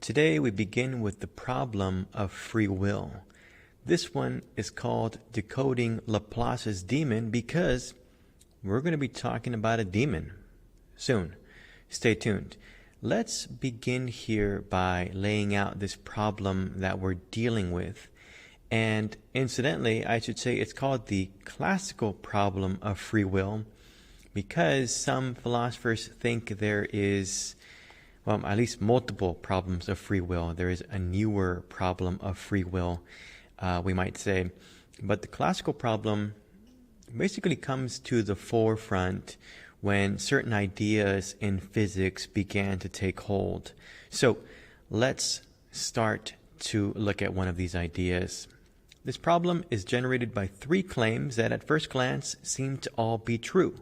Today we begin with the problem of free will. This one is called Decoding Laplace's Demon because we're going to be talking about a demon soon. Stay tuned. Let's begin here by laying out this problem that we're dealing with. And incidentally, I should say it's called the classical problem of free will because some philosophers think there is, well, at least multiple problems of free will. There is a newer problem of free will, we might say. But the classical problem basically comes to the forefront when certain ideas in physics began to take hold. So let's start to look at one of these ideas. This problem is generated by three claims that at first glance seem to all be true.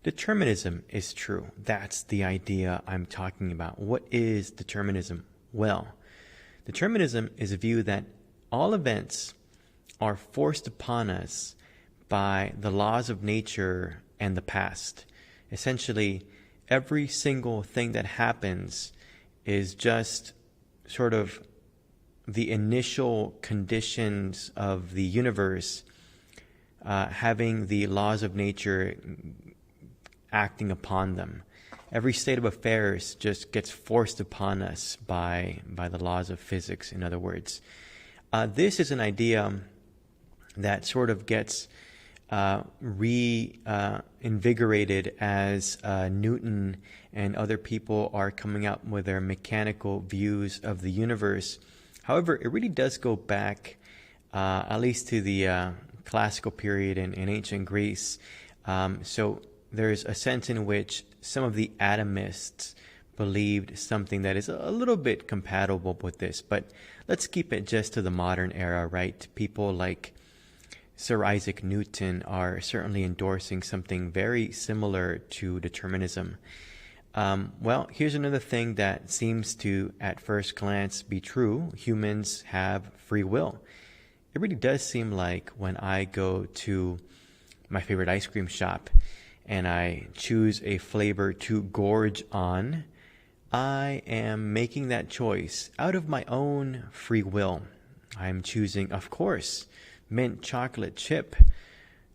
Determinism is true. That's the idea I'm talking about. What is determinism? Well, determinism is a view that all events are forced upon us by the laws of nature and the past. Essentially, every single thing that happens is just sort of the initial conditions of the universe having the laws of nature acting upon them. Every state of affairs just gets forced upon us by the laws of physics, in other words. This is an idea that sort of gets reinvigorated as Newton and other people are coming out with their mechanical views of the universe. However, it really does go back at least to the classical period in ancient Greece. So there's a sense in which some of the atomists believed something that is a little bit compatible with this. But let's keep it just to the modern era, right? People like Sir Isaac Newton are certainly endorsing something very similar to determinism. Well, here's another thing that seems to, at first glance, be true. Humans have free will. It really does seem like when I go to my favorite ice cream shop and I choose a flavor to gorge on, I am making that choice out of my own free will. I'm choosing, of course, mint chocolate chip.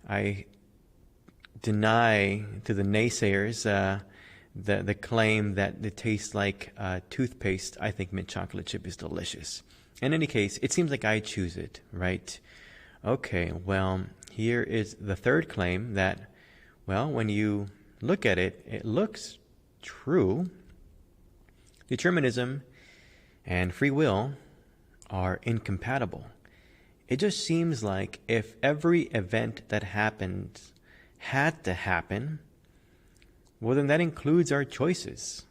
I deny to the naysayers the claim that it tastes like toothpaste. I think mint chocolate chip is delicious. In any case, it seems like I choose it, right? Okay, well, here is the third claim that, well, when you look at it, it looks true. Determinism and free will are incompatible. It just seems like if every event that happened had to happen, well, then that includes our choices.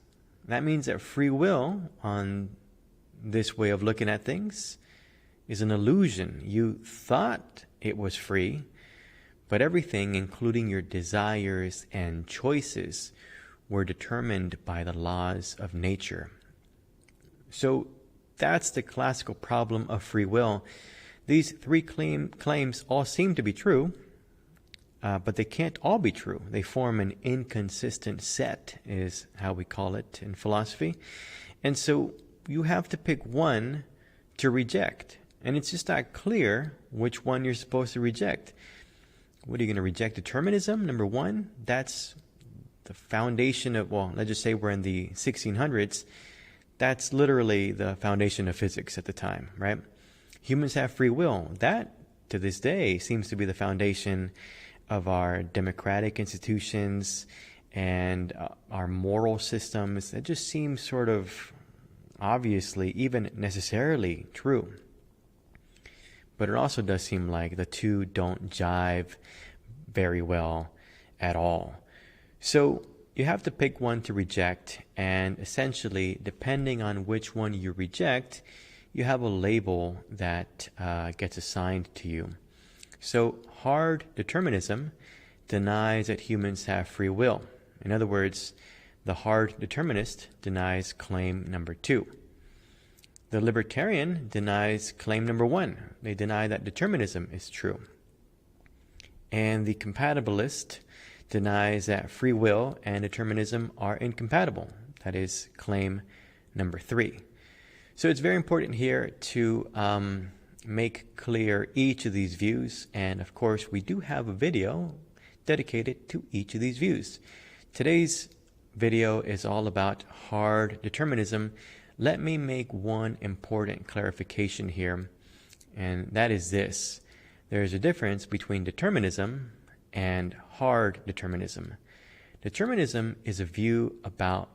That means that free will, on this way of looking at things, is an illusion. You thought it was free, but everything, including your desires and choices, were determined by the laws of nature. So that's the classical problem of free will. These three claims all seem to be true, but they can't all be true. They form an inconsistent set, is how we call it in philosophy. And so you have to pick one to reject. And it's just not clear which one you're supposed to reject. What are you going to reject? Determinism, number one? That's the foundation of, well, let's just say we're in the 1600s. That's literally the foundation of physics at the time, right? Humans have free will. That, to this day, seems to be the foundation of our democratic institutions and our moral systems. That just seems sort of obviously, even necessarily true. But it also does seem like the two don't jive very well at all. So you have to pick one to reject, and essentially, depending on which one you reject, you have a label that gets assigned to you. So hard determinism denies that humans have free will. In other words, the hard determinist denies claim number 2. The libertarian denies claim number 1. They deny that determinism is true. And the compatibilist denies that free will and determinism are incompatible. That is claim number 3. So it's very important here to make clear each of these views, and of course we do have a video dedicated to each of these views. Today's video is all about hard determinism. Let me make one important clarification here, and that is this. There is a difference between determinism and hard determinism. Determinism is a view about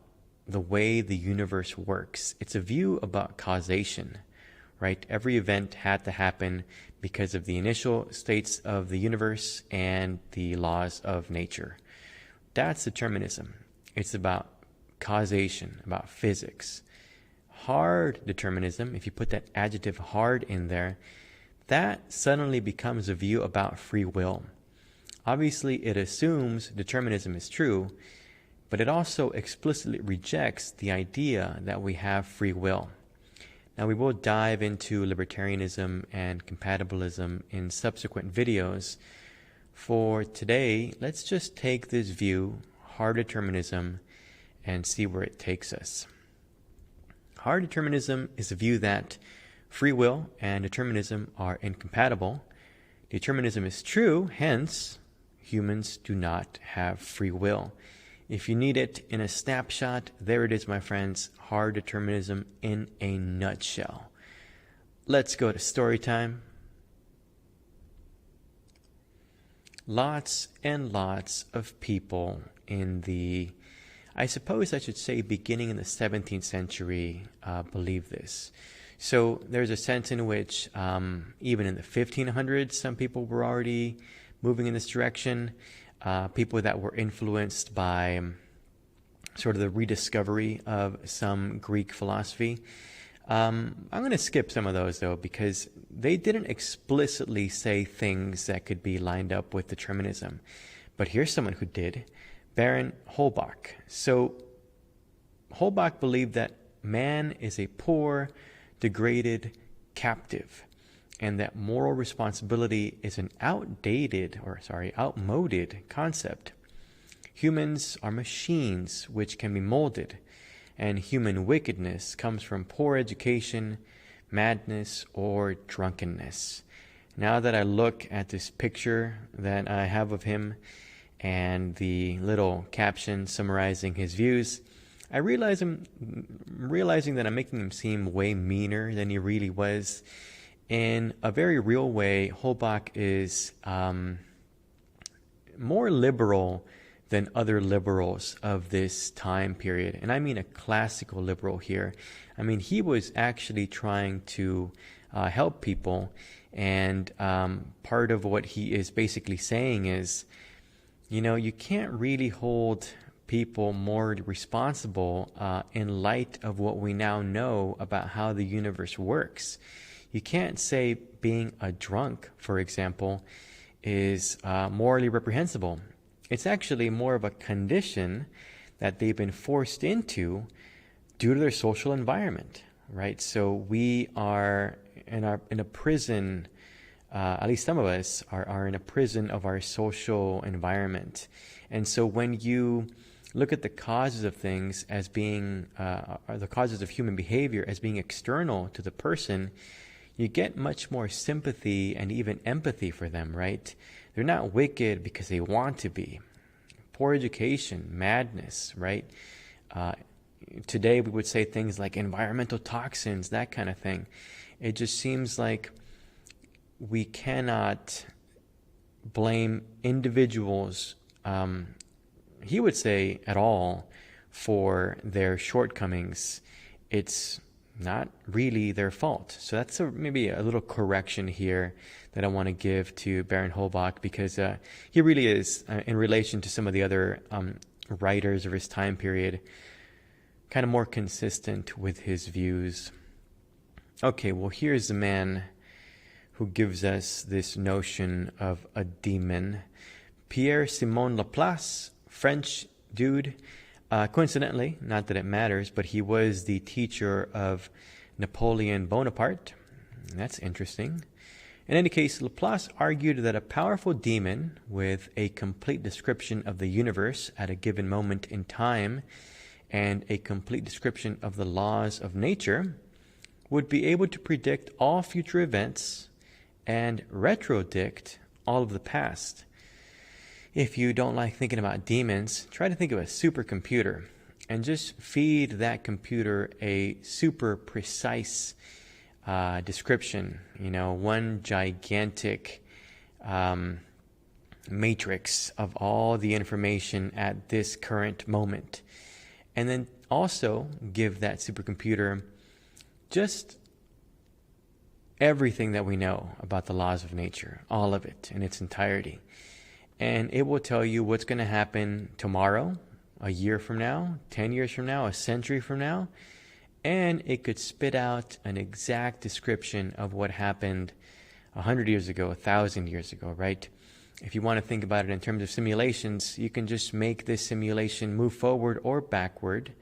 the way the universe works. It's a view about causation, right? Every event had to happen because of the initial states of the universe and the laws of nature. That's determinism. It's about causation, about physics. Hard determinism, if you put that adjective hard in there, that suddenly becomes a view about free will. Obviously, it assumes determinism is true, but it also explicitly rejects the idea that we have free will. Now, we will dive into libertarianism and compatibilism in subsequent videos. For today, let's just take this view, hard determinism, and see where it takes us. Hard determinism is a view that free will and determinism are incompatible. Determinism is true, hence, humans do not have free will. If you need it in a snapshot, there it is, my friends. Hard determinism in a nutshell. Let's go to story time. Lots and lots of people in the, I suppose I should say beginning in the 17th century, believe this. So there's a sense in which even in the 1500s, some people were already moving in this direction. People that were influenced by sort of the rediscovery of some Greek philosophy. I'm going to skip some of those, though, because they didn't explicitly say things that could be lined up with determinism. But here's someone who did, Baron Holbach. So Holbach believed that man is a poor, degraded captive, and that moral responsibility is an outmoded concept. Humans are machines which can be molded, and human wickedness comes from poor education, madness, or drunkenness. Now that I look at this picture that I have of him and the little caption summarizing his views, I realizing that I'm making him seem way meaner than he really was. In a very real way, Holbach is more liberal than other liberals of this time period. And I mean a classical liberal here. I mean, he was actually trying to help people. And part of what he is basically saying is, you know, you can't really hold people more responsible in light of what we now know about how the universe works. You can't say being a drunk, for example, is morally reprehensible. It's actually more of a condition that they've been forced into due to their social environment, right? So we are in a prison, at least some of us are in a prison of our social environment. And so when you look at the causes of things as being, the causes of human behavior as being external to the person, you get much more sympathy and even empathy for them, right? They're not wicked because they want to be. Poor education, madness, right? Today we would say things like environmental toxins, that kind of thing. It just seems like we cannot blame individuals, he would say, at all for their shortcomings. It's not really their fault. So that's maybe a little correction here that I want to give to Baron Holbach, because he really is, in relation to some of the other writers of his time period, kind of more consistent with his views. Okay, well, here's the man who gives us this notion of a demon. Pierre-Simon Laplace, French dude. Coincidentally, not that it matters, but he was the teacher of Napoleon Bonaparte. That's interesting. In any case, Laplace argued that a powerful demon with a complete description of the universe at a given moment in time and a complete description of the laws of nature would be able to predict all future events and retrodict all of the past. If you don't like thinking about demons, try to think of a supercomputer and just feed that computer a super precise description, one gigantic matrix of all the information at this current moment. And then also give that supercomputer just everything that we know about the laws of nature, all of it in its entirety. And it will tell you what's going to happen tomorrow, a year from now, 10 years from now, a century from now. And it could spit out an exact description of what happened 100 years ago, 1,000 years ago, right? If you want to think about it in terms of simulations, you can just make this simulation move forward or backward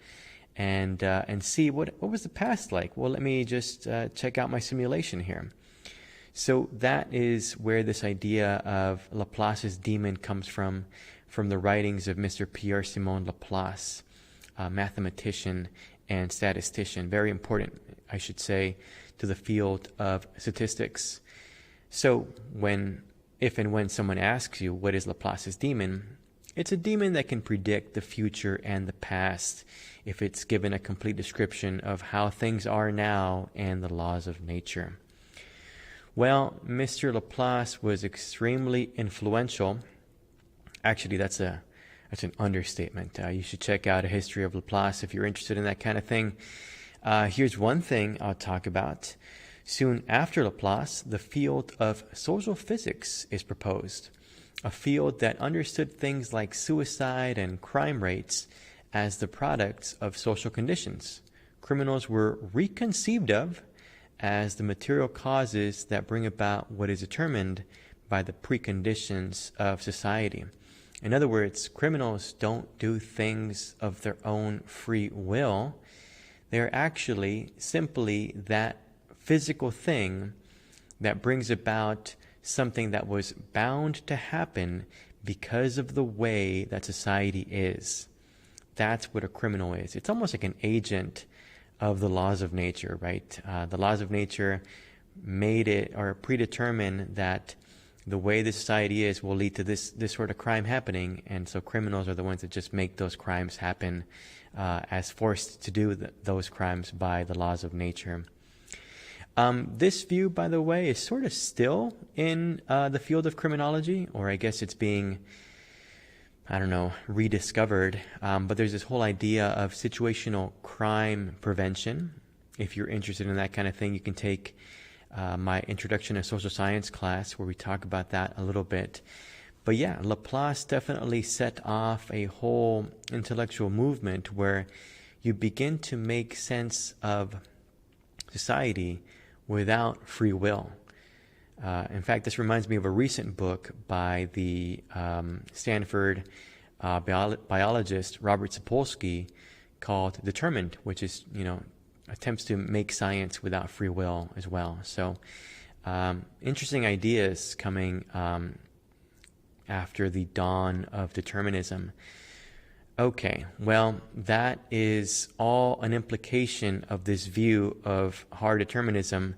and see what was the past like. Well, let me just check out my simulation here. So that is where this idea of Laplace's demon comes from the writings of Mr. Pierre-Simon Laplace, a mathematician and statistician, very important, I should say, to the field of statistics. So if and when someone asks you what is Laplace's demon, it's a demon that can predict the future and the past if it's given a complete description of how things are now and the laws of nature. Well, Mr. Laplace was extremely influential. Actually, that's an understatement. You should check out A History of Laplace if you're interested in that kind of thing. Here's one thing I'll talk about. Soon after Laplace, the field of social physics is proposed, a field that understood things like suicide and crime rates as the products of social conditions. Criminals were reconceived of as the material causes that bring about what is determined by the preconditions of society. In other words, criminals don't do things of their own free will. They're actually simply that physical thing that brings about something that was bound to happen because of the way that society is. That's what a criminal is. It's almost like an agent of the laws of nature, right? The laws of nature made it or predetermined that the way the society is will lead to this sort of crime happening, and so criminals are the ones that just make those crimes happen as forced to do those crimes by the laws of nature. This view, by the way, is sort of still in the field of criminology, or I guess it's being, rediscovered. But there's this whole idea of situational crime prevention. If you're interested in that kind of thing, you can take my Introduction to Social Science class where we talk about that a little bit. But yeah, Laplace definitely set off a whole intellectual movement where you begin to make sense of society without free will. In fact, this reminds me of a recent book by the Stanford biologist Robert Sapolsky called Determined, which is, attempts to make science without free will as well. So interesting ideas coming after the dawn of determinism. Okay, well, that is all an implication of this view of hard determinism.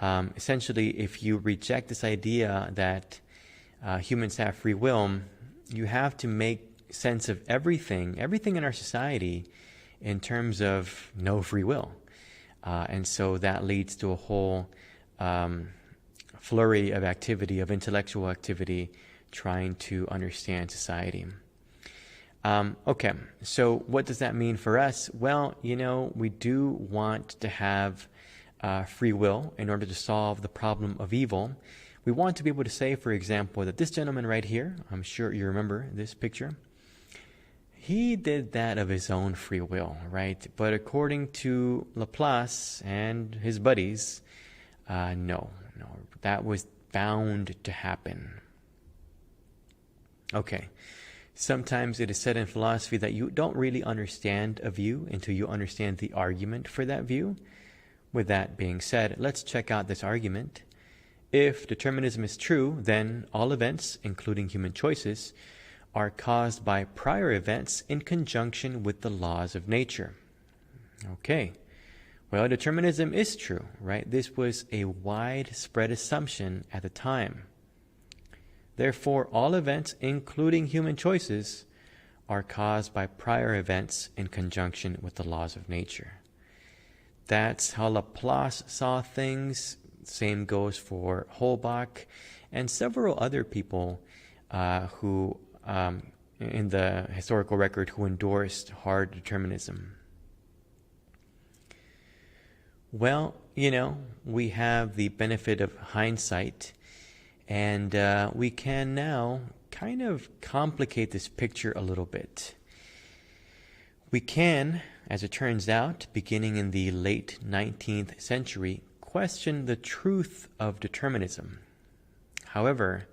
Essentially, if you reject this idea that humans have free will, you have to make sense of everything in our society in terms of no free will. And so that leads to a whole flurry of activity, of intellectual activity, trying to understand society. Okay, so what does that mean for us? Well, we do want to have free will in order to solve the problem of evil. We want to be able to say, for example, that this gentleman right here, I'm sure you remember this picture, he did that of his own free will, right? But according to Laplace and his buddies, no, that was bound to happen. Okay. Sometimes it is said in philosophy that you don't really understand a view until you understand the argument for that view. With that being said, let's check out this argument. If determinism is true, then all events, including human choices, are caused by prior events in conjunction with the laws of nature. Okay, Well, determinism is true, right? This was a widespread assumption at the time. Therefore, all events, including human choices, are caused by prior events in conjunction with the laws of nature. That's how Laplace saw things. Same goes for Holbach and several other people who, in the historical record, who endorsed hard determinism. Well, we have the benefit of hindsight, and we can now kind of complicate this picture a little bit. We can, as it turns out, beginning in the late 19th century, question the truth of determinism. However,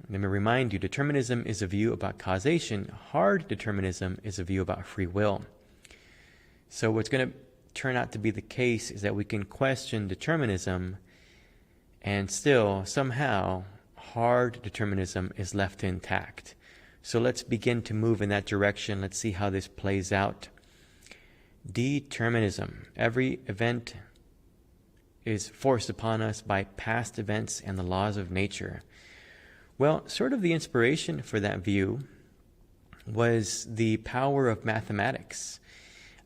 let me remind you, determinism is a view about causation. Hard determinism is a view about free will. So what's going to turn out to be the case is that we can question determinism, and still, somehow, hard determinism is left intact. So let's begin to move in that direction. Let's see how this plays out. Determinism. Every event is forced upon us by past events and the laws of nature. Well, sort of the inspiration for that view was the power of mathematics.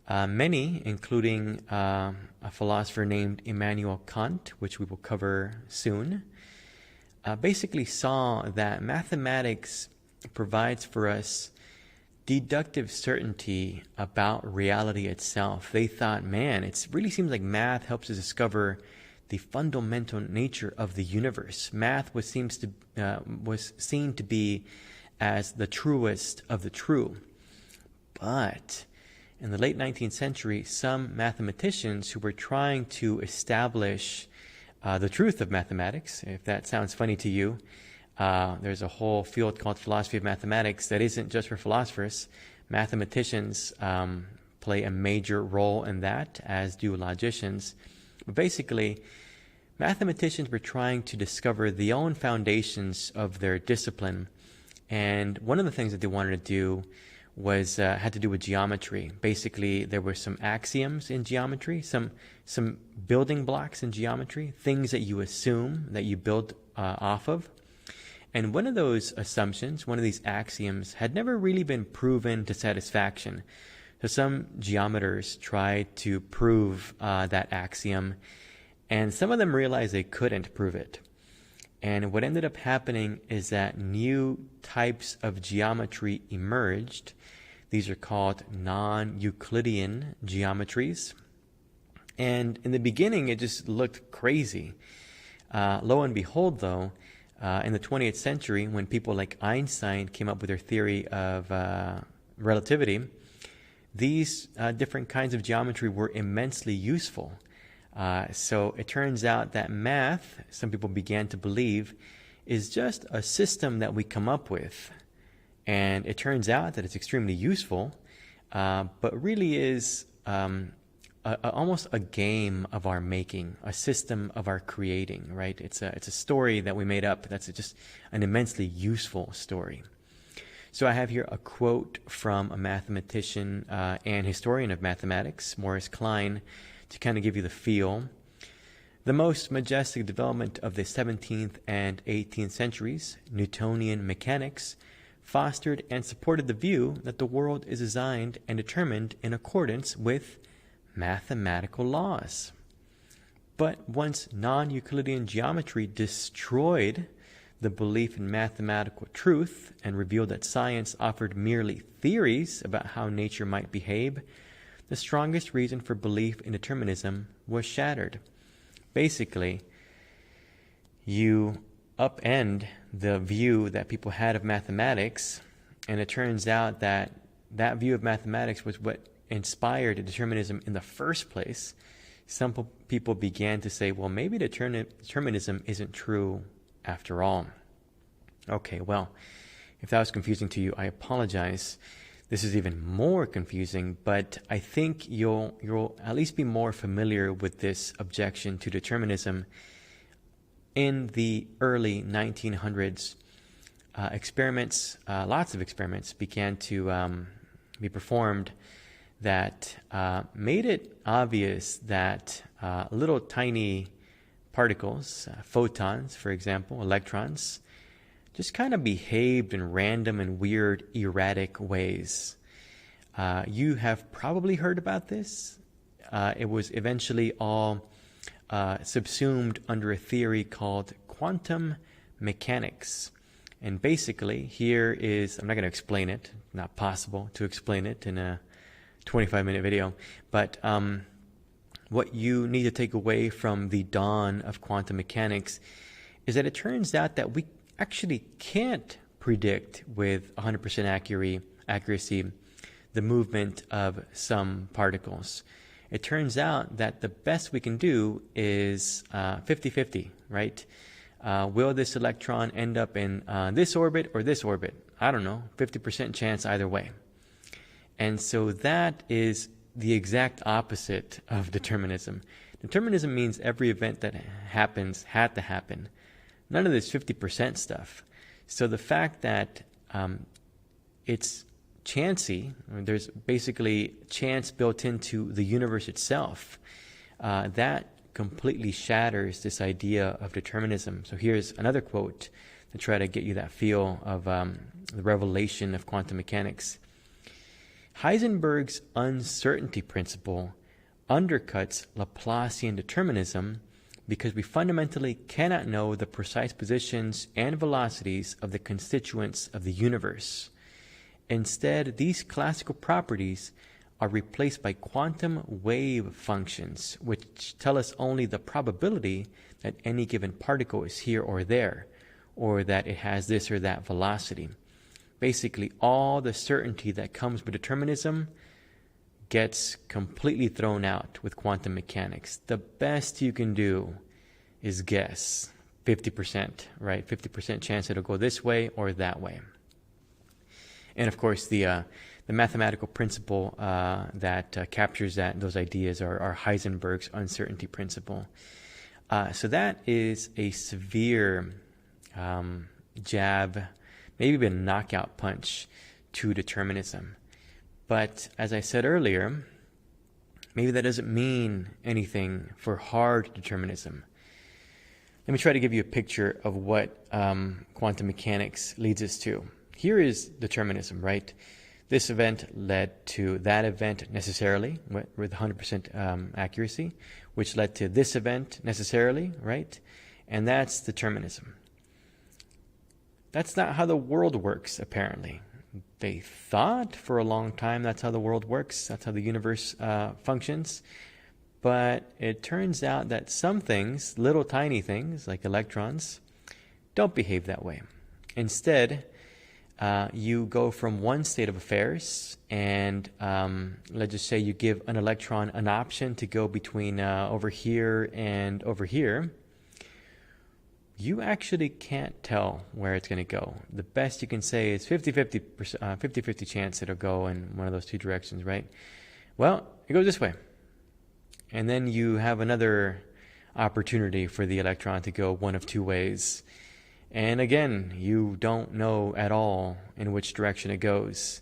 Many, including a philosopher named Immanuel Kant, which we will cover soon, basically saw that mathematics provides for us deductive certainty about reality itself. They thought, man, it really seems like math helps us discover the fundamental nature of the universe. Math was seen to be as the truest of the true. But in the late 19th century, some mathematicians who were trying to establish the truth of mathematics, if that sounds funny to you, there's a whole field called philosophy of mathematics that isn't just for philosophers. Mathematicians play a major role in that, as do logicians. But basically, mathematicians were trying to discover the own foundations of their discipline. And one of the things that they wanted to do was had to do with geometry. Basically, there were some axioms in geometry, some building blocks in geometry, things that you assume that you build off of. And one of those assumptions, one of these axioms, had never really been proven to satisfaction. So some geometers tried to prove that axiom, and some of them realized they couldn't prove it. And what ended up happening is that new types of geometry emerged. These are called non-Euclidean geometries. And in the beginning, it just looked crazy. Lo and behold, though, in the 20th century, when people like Einstein came up with their theory of relativity, these different kinds of geometry were immensely useful. So it turns out that math, some people began to believe, is just a system that we come up with. And it turns out that it's extremely useful, but really is almost a game of our making, a system of our creating, right? It's a story that we made up. That's just an immensely useful story. So I have here a quote from a mathematician and historian of mathematics, Morris Klein, to kind of give you the feel. The most majestic development of the 17th and 18th centuries, Newtonian mechanics, fostered and supported the view that the world is designed and determined in accordance with mathematical laws. But once non-Euclidean geometry destroyed the belief in mathematical truth and revealed that science offered merely theories about how nature might behave, the strongest reason for belief in determinism was shattered. Basically, you upend the view that people had of mathematics, and it turns out that that view of mathematics was what inspired determinism in the first place. Some people began to say, well, maybe determinism isn't true after all. Okay, well, if that was confusing to you, I apologize. This is even more confusing, but I think you'll at least be more familiar with this objection to determinism. In the early 1900s, lots of experiments began to be performed that made it obvious that little tiny particles, photons, for example, electrons, just kind of behaved in random and weird, erratic ways. You have probably heard about this. It was eventually all subsumed under a theory called quantum mechanics. And basically, here is, I'm not going to explain it, not possible to explain it in a 25-minute video, but what you need to take away from the dawn of quantum mechanics is that it turns out that we actually can't predict with 100% accuracy the movement of some particles. It turns out that the best we can do is 50-50, right? Will this electron end up in this orbit or this orbit? I don't know, 50% chance either way. And so that is the exact opposite of determinism. Determinism means every event that happens had to happen. None of this 50% stuff. So the fact that it's chancy, there's basically chance built into the universe itself, that completely shatters this idea of determinism. So here's another quote to try to get you that feel of the revelation of quantum mechanics. Heisenberg's uncertainty principle undercuts Laplacian determinism because we fundamentally cannot know the precise positions and velocities of the constituents of the universe. Instead, these classical properties are replaced by quantum wave functions, which tell us only the probability that any given particle is here or there, or that it has this or that velocity. Basically, all the certainty that comes with determinism gets completely thrown out with quantum mechanics. The best you can do is guess 50%, right? 50% chance it'll go this way or that way. And of course, the mathematical principle that captures those ideas are Heisenberg's uncertainty principle. So that is a severe jab, maybe even a knockout punch to determinism. But as I said earlier, maybe that doesn't mean anything for hard determinism. Let me try to give you a picture of what quantum mechanics leads us to. Here is determinism, right? This event led to that event necessarily, with 100% accuracy, which led to this event necessarily, right? And that's determinism. That's not how the world works, apparently. They thought for a long time that's how the world works, that's how the universe functions. But it turns out that some things, little tiny things like electrons, don't behave that way. Instead, you go from one state of affairs and let's just say you give an electron an option to go between over here and over here. You actually can't tell where it's going to go. The best you can say is 50-50 chance it'll go in one of those two directions, right? Well, it goes this way. And then you have another opportunity for the electron to go one of two ways. And again, you don't know at all in which direction it goes.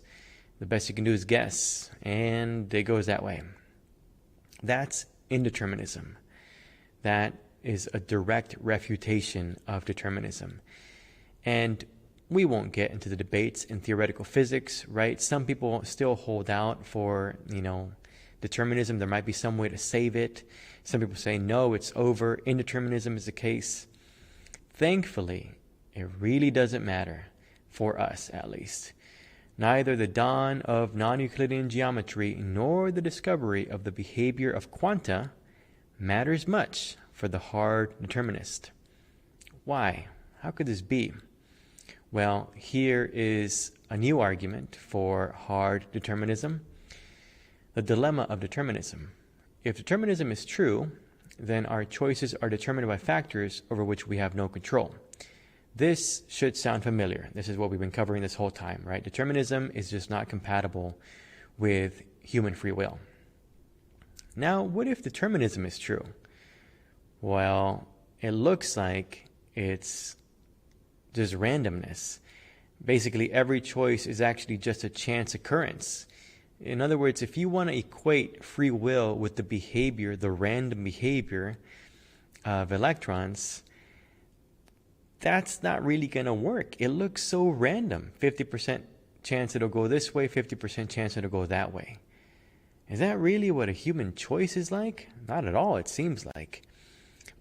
The best you can do is guess, and it goes that way. That's indeterminism. That is a direct refutation of determinism. And we won't get into the debates in theoretical physics, right? Some people still hold out for, determinism. There might be some way to save it. Some people say, no, it's over. Indeterminism is the case. Thankfully, it really doesn't matter, for us at least. Neither the dawn of non-Euclidean geometry nor the discovery of the behavior of quanta matters much for the hard determinist. Why? How could this be? Well, here is a new argument for hard determinism. The dilemma of determinism. If determinism is true, then our choices are determined by factors over which we have no control. This should sound familiar. This is what we've been covering this whole time, right? Determinism is just not compatible with human free will. Now, what if determinism is true? Well, it looks like it's just randomness. Basically, every choice is actually just a chance occurrence. In other words, if you want to equate free will with the behavior, the random behavior of electrons, that's not really going to work. It looks so random. 50% chance it'll go this way, 50% chance it'll go that way. Is that really what a human choice is like? Not at all, it seems like.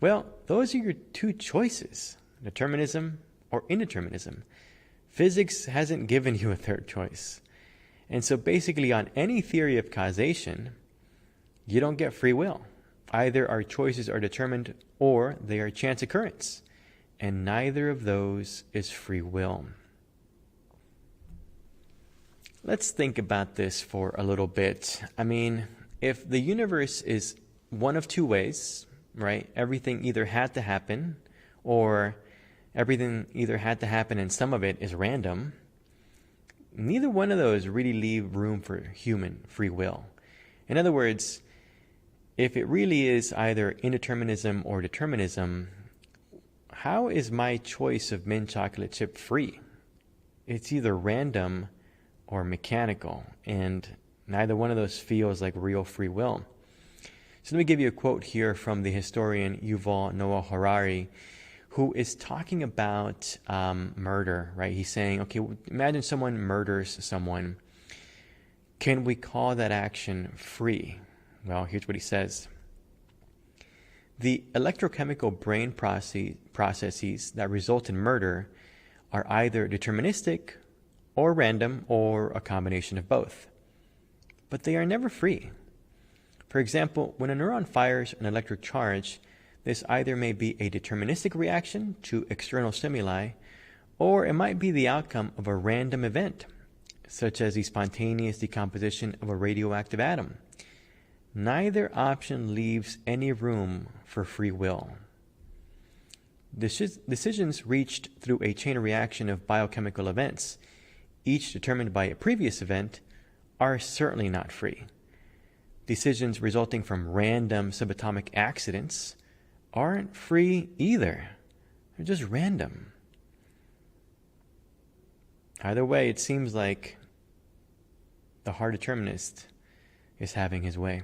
Well, those are your two choices, determinism or indeterminism. Physics hasn't given you a third choice. And so basically on any theory of causation, you don't get free will. Either our choices are determined or they are chance occurrence. And neither of those is free will. Let's think about this for a little bit. I mean, if the universe is one of two ways, right? Everything either had to happen or everything either had to happen and some of it is random. Neither one of those really leave room for human free will. In other words, if it really is either indeterminism or determinism, how is my choice of mint chocolate chip free? It's either random or mechanical, and neither one of those feels like real free will. So let me give you a quote here from the historian Yuval Noah Harari, who is talking about murder, right? He's saying, okay, imagine someone murders someone. Can we call that action free? Well, here's what he says. The electrochemical brain processes that result in murder are either deterministic or random or a combination of both. But they are never free. For example, when a neuron fires an electric charge, this either may be a deterministic reaction to external stimuli, or it might be the outcome of a random event, such as the spontaneous decomposition of a radioactive atom. Neither option leaves any room for free will. Decisions reached through a chain reaction of biochemical events, each determined by a previous event, are certainly not free. Decisions resulting from random subatomic accidents aren't free either. They're just random. Either way, it seems like the hard determinist is having his way.